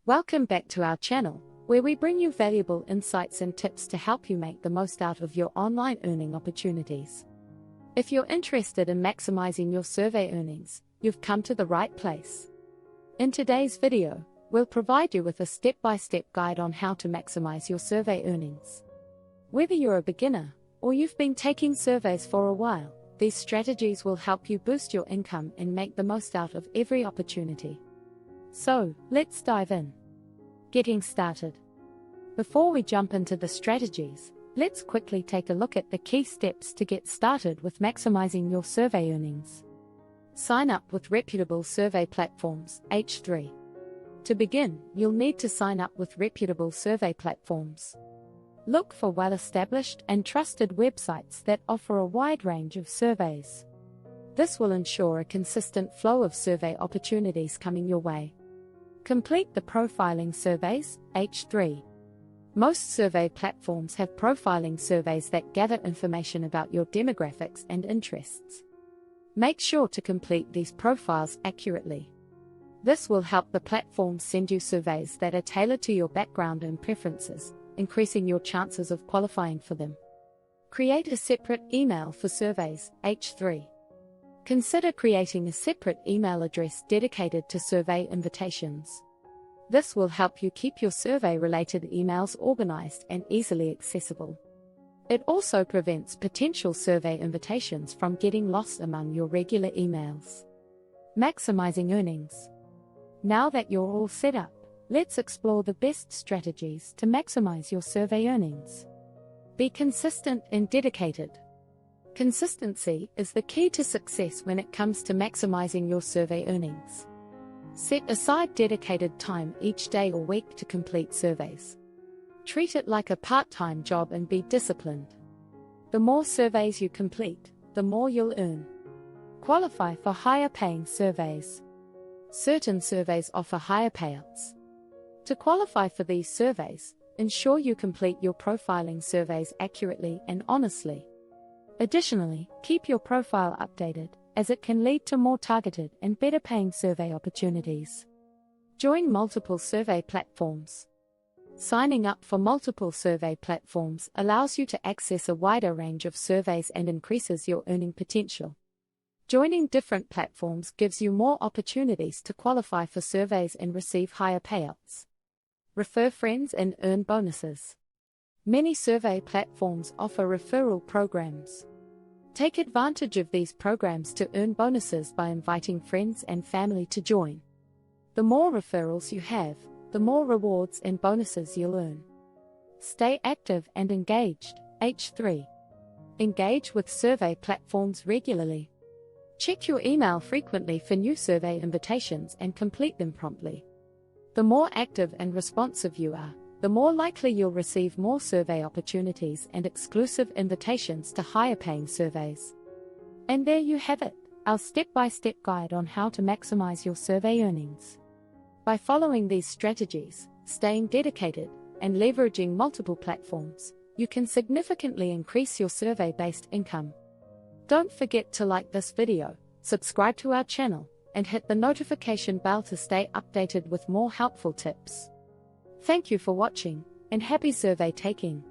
Welcome back to our channel, where we bring you valuable insights and tips to help you make the most out of your online earning opportunities. If you're interested in maximizing your survey earnings, you've come to the right place. In today's video, we'll provide you with a step-by-step guide on how to maximize your survey earnings. Whether you're a beginner, or you've been taking surveys for a while, these strategies will help you boost your income and make the most out of every opportunity. So, let's dive in. Getting started. Before we jump into the strategies, let's quickly take a look at the key steps to get started with maximizing your survey earnings. Sign up with reputable survey platforms, H3. To begin, you'll need to sign up with reputable survey platforms. Look for well-established and trusted websites that offer a wide range of surveys. This will ensure a consistent flow of survey opportunities coming your way. Complete the profiling surveys, H3. Most survey platforms have profiling surveys that gather information about your demographics and interests. Make sure to complete these profiles accurately. This will help the platform send you surveys that are tailored to your background and preferences, increasing your chances of qualifying for them. Create a separate email for surveys, H3. Consider creating a separate email address dedicated to survey invitations. This will help you keep your survey-related emails organized and easily accessible. It also prevents potential survey invitations from getting lost among your regular emails. Maximizing earnings. Now that you're all set up, let's explore the best strategies to maximize your survey earnings. Be consistent and dedicated. Consistency is the key to success when it comes to maximizing your survey earnings. Set aside dedicated time each day or week to complete surveys. Treat it like a part-time job and be disciplined. The more surveys you complete, the more you'll earn. Qualify for higher-paying surveys. Certain surveys offer higher payouts. To qualify for these surveys, ensure you complete your profiling surveys accurately and honestly. Additionally, keep your profile updated, as it can lead to more targeted and better-paying survey opportunities. Join multiple survey platforms. Signing up for multiple survey platforms allows you to access a wider range of surveys and increases your earning potential. Joining different platforms gives you more opportunities to qualify for surveys and receive higher payouts. Refer friends and earn bonuses. Many survey platforms offer referral programs. Take advantage of these programs to earn bonuses by inviting friends and family to join. The more referrals you have, the more rewards and bonuses you'll earn. Stay active and engaged, H3. Engage with survey platforms regularly. Check your email frequently for new survey invitations and complete them promptly. The more active and responsive you are, the more likely you'll receive more survey opportunities and exclusive invitations to higher-paying surveys. And there you have it, our step-by-step guide on how to maximize your survey earnings. By following these strategies, staying dedicated, and leveraging multiple platforms, you can significantly increase your survey-based income. Don't forget to like this video, subscribe to our channel, and hit the notification bell to stay updated with more helpful tips. Thank you for watching, and happy survey taking!